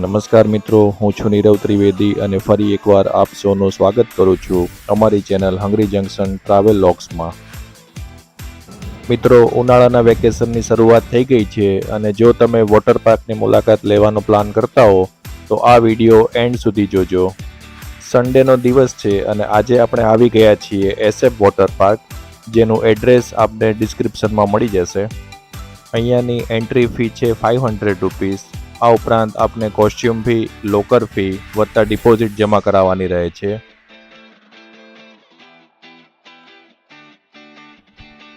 નમસ્કાર મિત્રો, હું છું નીરવ ત્રિવેદી અને ફરી એકવાર આપ સૌનું સ્વાગત કરું છું અમારી ચેનલ હંગરી જંકશન ટ્રાવેલ લોગ્સમાં. મિત્રો, ઉનાળાના વેકેશનની શરૂઆત થઈ ગઈ છે અને જો તમે વોટર પાર્કની મુલાકાત લેવાનો પ્લાન કરતા હો તો આ વિડીયો એન્ડ સુધી જોજો. સન્ડેનો દિવસ છે અને આજે આપણે આવી ગયા છીએ SF વોટર પાર્ક, જેનું એડ્રેસ આપને ડિસ્ક્રિપ્શનમાં મળી જશે. અહીંયાની એન્ટ્રી ફી છે 500 રૂપીસ. આ ઉપરાંત આપને કોસ્ચ્યુમ ફી, લોકર ફી વત્તા ડિપોઝિટ જમા કરાવવાની રહે છે.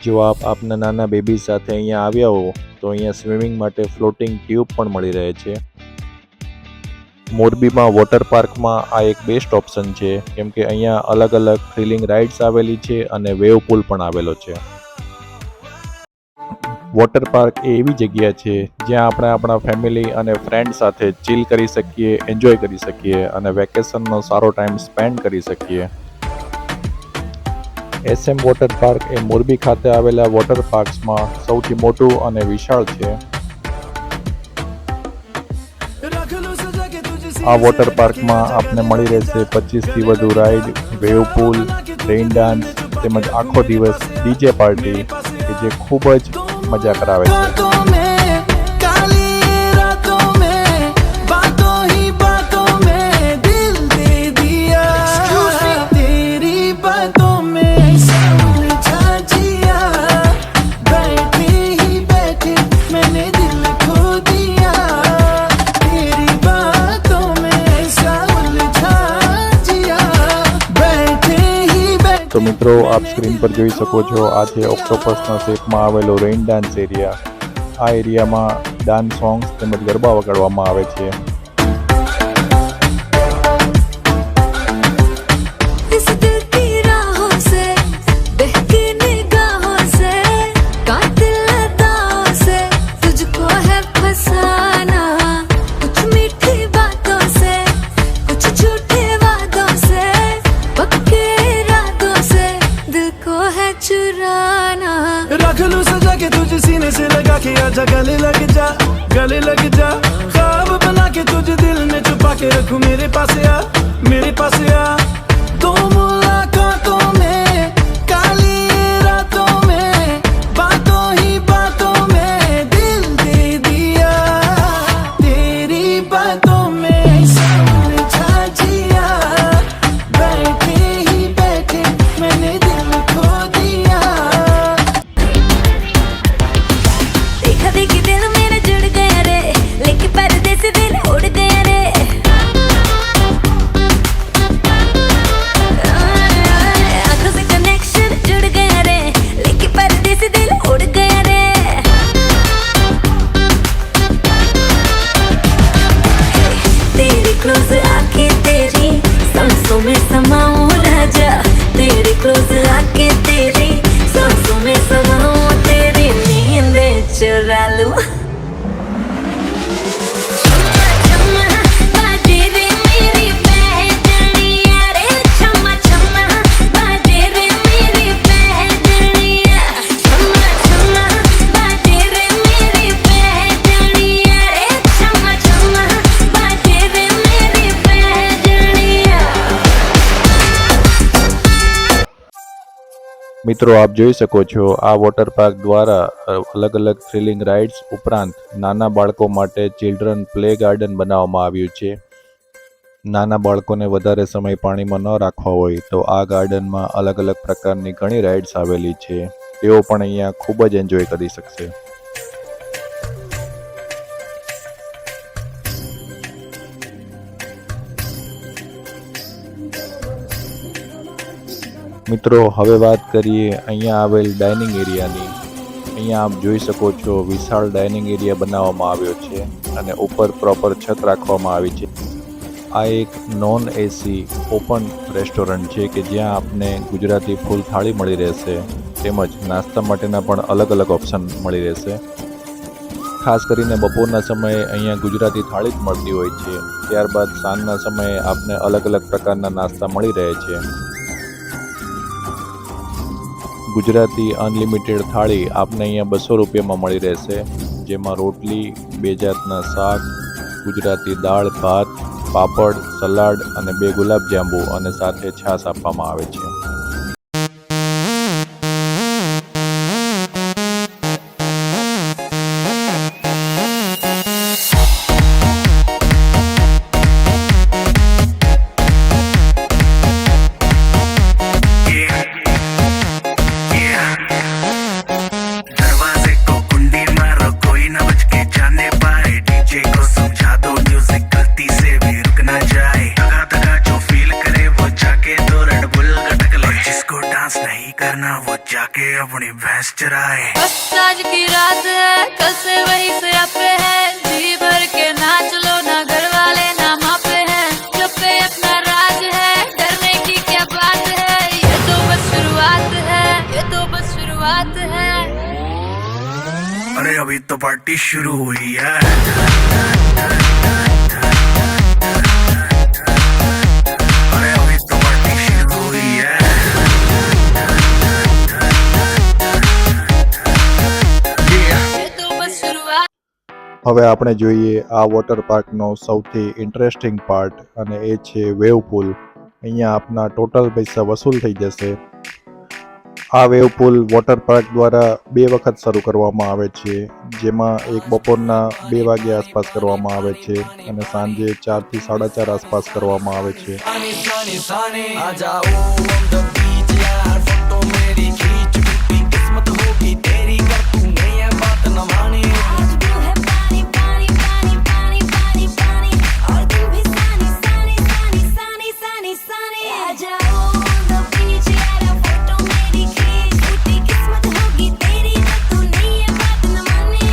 જો આપના નાના બેબી સાથે અહીંયા આવ્યા હો તો અહીંયા સ્વિમિંગ માટે ફ્લોટિંગ ટ્યુબ પણ મળી રહે છે. મોરબીમાં વોટર પાર્કમાં આ એક બેસ્ટ ઓપ્શન છે, કેમ કે અહીંયા અલગ અલગ થ્રિલિંગ રાઇડ્સ આવેલી છે અને વેવ પુલ પણ આવેલો છે. વોટર પાર્ક એ એવી જગ્યા છે જ્યાં આપણે આપણા ફેમિલી અને ફ્રેન્ડ સાથે ચીલ કરી શકીએ, એન્જોય કરી શકીએ અને વેકેશનનો સારો ટાઈમ સ્પેન્ડ કરી શકીએ. SM વોટર પાર્ક એ મોરબી ખાતે આવેલા વોટર પાર્ક્સમાં સૌથી મોટું અને વિશાળ છે. આ વોટર પાર્કમાં આપને મળી રહેશે 25થી વધુ રાઇડ, વેવ પુલ, રેઇન ડાન્સ તેમજ આખો દિવસ DJ પાર્ટી કે જે ખૂબ જ મજા કરાવે છે. તો મિત્રો, આપ સ્ક્રીન પર જોઈ શકો છો, આ છે ઓક્ટોપસના શેપમાં આવેલો રેઇન ડાન્સ એરિયા. આ એરિયામાં ડાન્સ સોંગ્સ તેમજ ગરબા વગાડવામાં આવે છે. रख लूं सजा के तुझे सीने से लगा के आजा गले लग जा ख्वाब बना के तुझे दिल में छुपा के रखूं मेरे पास आ दो मुलाकातों में काली रातों में बातों ही बातों में दिल दे दिया तेरी बातों में समझा जिया बैठे ही बैठे मैंने दिल खो दिया. देखी दिल मेरा जुड़ गया रे, लेके पर्दे से दिल उड़ गया रे. आंखों से कनेक्शन जुड़ गया रे, लेके पर्दे से दिल उड़ गया रे. तेरी क्लोज आके तेरी सांसों में समाऊं राजा, तेरी क्लोज आके तेरी सांसों में समाऊं, तेरी नींदें चुरा लूं. મિત્રો, આપ જોઈ શકો છો, આ વોટર પાર્ક દ્વારા અલગ અલગ થ્રિલિંગ રાઇડ્સ ઉપરાંત નાના બાળકો માટે ચિલ્ડ્રન પ્લે ગાર્ડન બનાવવામાં આવ્યું છે. નાના બાળકોને વધારે સમય પાણીમાં ન રાખવા હોય તો આ ગાર્ડનમાં અલગ અલગ પ્રકારની ઘણી રાઇડ્સ આવેલી છે. તેઓ પણ અહીંયા ખૂબ જ એન્જોય કરી શકશે. મિત્રો, હવે વાત કરીએ અહીંયા આવેલ ડાઇનિંગ એરિયાની. અહીંયા આપ જોઈ શકો છો, વિશાળ ડાઇનિંગ એરિયા બનાવવામાં આવ્યો છે અને ઉપર પ્રોપર છત રાખવામાં આવી છે. આ એક નોન AC ઓપન રેસ્ટોરન્ટ છે કે જ્યાં આપને ગુજરાતી ફૂલ થાળી મળી રહેશે તેમજ નાસ્તા માટેના પણ અલગ અલગ ઓપ્શન મળી રહેશે. ખાસ કરીને બપોરના સમયે અહીંયા ગુજરાતી થાળી જ મળતી હોય છે. ત્યારબાદ સાંજના સમયે આપને અલગ અલગ પ્રકારના નાસ્તા મળી રહે છે. ગુજરાતી અનલિમિટેડ થાળી આપને અહીંયા 200 રૂપિયામાં મળી રહેશે, જેમાં રોટલી, 2 જાતના શાક, ગુજરાતી દાળ ભાત, પાપડ, સલાડ અને 2 ગુલાબજાંબુ અને સાથે છાશ આપવામાં આવે છે. दरवाजे को कुंडी मारो, कोई न बच के जाने पाए। डीजे को समझा दो म्यूजिक गलती से भी रुक ना जाए। दगा दगा जो फील करे वो जाके दो रेड बुल गटक ले। जिसको डांस नहीं करना वो जाके अपनी भैंस चराए। बस आज की रात है, कल से वही से आपे है। जी भर के नाच लो, ना घर वाले ना मापे हैं। जब पे अपना राज है, डरने की क्या बात है। ये तो बस शुरुआत है, ये तो बस शुरुआत है। अरे अभी तो पार्टी शुरू हुई है। अरे अभी तो पार्टी शुरू हुई है। ये तो बस शुरुआत। હવે આપણે જોઈએ આ વોટર પાર્કનો સૌથી ઇન્ટરેસ્ટિંગ પાર્ટ અને એ છે વેવ પુલ. અહીંયા આપના ટોટલ પૈસા વસૂલ થઈ જશે. આ વેવ પુલ વોટર પાર્ક દ્વારા 2 વખત શરૂ કરવામાં આવે છે, જેમાં એક બપોરના 2 વાગ્યા આસપાસ કરવામાં આવે છે અને સાંજે 4 થી 4:30 આસપાસ કરવામાં આવે છે. आज तू है पानी पानी पानी पानी पानी पानी, और तू भी सानी सानी सानी सानी सानी सानी। आ जाओ on the beach यारा, फोटो मेरी खींच। टूटी किस्मत होगी तेरी, अगर तू नहीं ये बात न माने।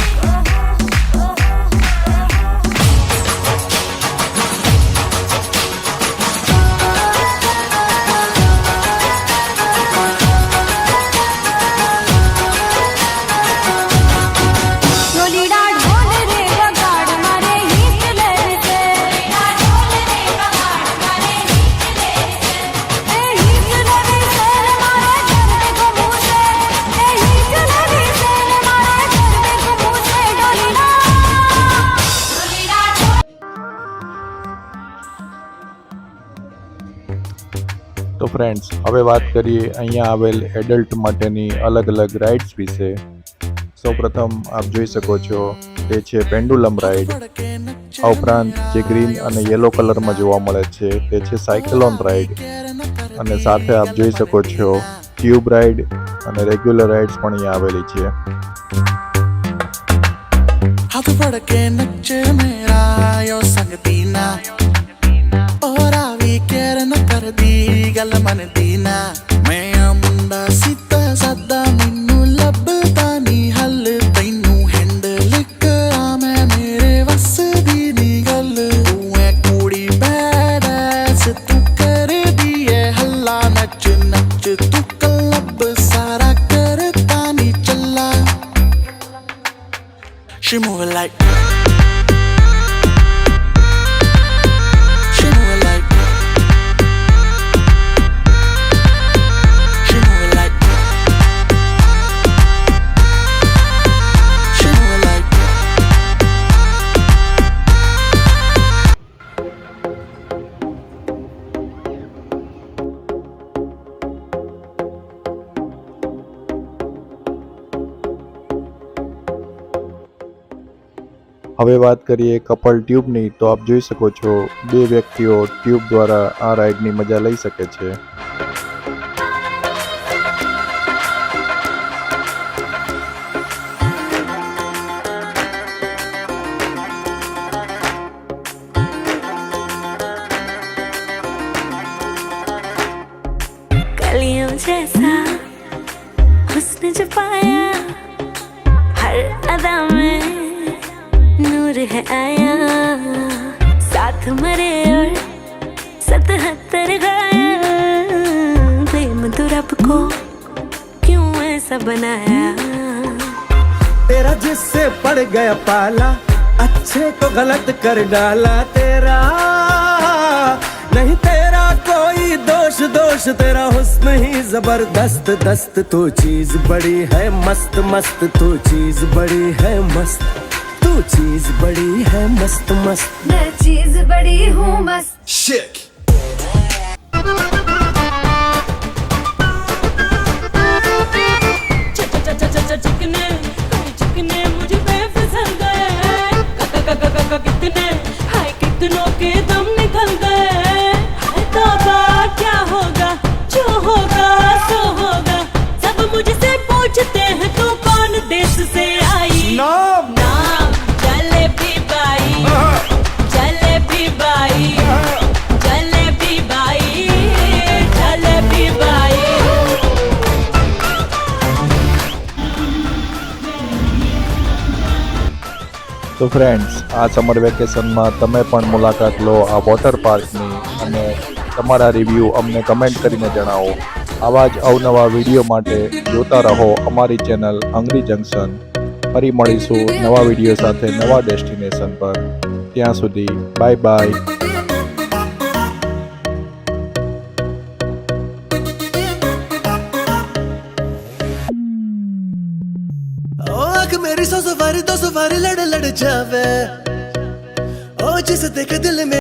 ढोलीडा ढोल रे बगाड़ मारे हीट लहर से। ढोलीडा ढोल रे बगाड़ मारे हीट लहर से। ए हीट लहर से मारे धरती को मुंह से। ए हीट लहर से मारे धरती को मुंह से। ढोलीडा ढोलीडा તો ફ્રેન્ડ્સ, હવે વાત કરીએ અહીંયા આવેલ એડલ્ટ માટેની અલગ અલગ રાઇડ્સ વિશે. સૌપ્રથમ આપ જોઈ શકો છો તે છે પેન્ડુલમ રાઇડ. આ ઉપરાંત જે ગ્રીન અને યલો કલરમાં જોવા મળે છે તે છે સાયક્લોન રાઇડ, અને સાથે આપ જોઈ શકો છો ટ્યુબ રાઇડ અને રેગ્યુલર રાઇડ્સ પણ અહીંયા આવેલી છે. हाथ पड़ के नचे मेरा यो संगती ना, और आवी केर न कर दी गल मन दीना। मैं आ मुंडा सीता सादा, मैनू लभदा नी हल। तैनू हैंडल करा मैं, मेरे वस दी नी गल। तू है कुड़ी बैड ऐस, तू कर दी है हल्ला। नच नच तू क्लब सारा करता नी चला। She moving like, she moving like, she moving like, she moving like. હવે વાત કરીએ કપલ ટ્યુબની, તો આપ જોઈ શકો છો 2 વ્યક્તિઓ ટ્યુબ દ્વારા આ રાઇડની મજા લઈ શકે છે. कलियों जैसा हुस्न जो पाया, हर अदा में नूर है आया। साथ मरे और 77 गाया। प्रेम तो रब को क्यों ऐसा बनाया। तेरा जिससे पड़ गया पाला, अच्छे को गलत कर डाला। तेरा नहीं तेरा कोई दोष, दोष तेरा हुस्न ही जबरदस्त। दस्त तो चीज बड़ी है मस्त, मस्त तो चीज बड़ी है मस्त। तू तू चीज बड़ी है मस्त मस्त मैं चीज बड़ी हूँ मस्त शिक चिकने चिकने मुझ पे फिसल गए कितने हाय कितनों के दम निकल गए हाय तौबा क्या होगा जो होगा सो होगा सब मुझसे पूछते हैं तू कौन देश से आई नाम नाम jalebi by jalebi by jalebi by jalebi by તો ફ્રેન્ડ્સ, આ સમર વેકેશનમાં તમે પણ મુલાકાત લો આ વોટર પાર્કની અને તમારા રિવ્યૂ અમને કમેન્ટ કરીને જણાવો. આવા જ અવનવા વિડીયો માટે જોતા રહો અમારી ચેનલ હંગરી જંકશન. ફરી મળીશું નવા વિડીયો સાથે નવા ડેસ્ટિનેશન પર. ત્યાં સુધી બાય બાય. आँख मेरी 100 सवारी 2 सवारी लड़ लड़ जावे ओ जिसे देख दिल में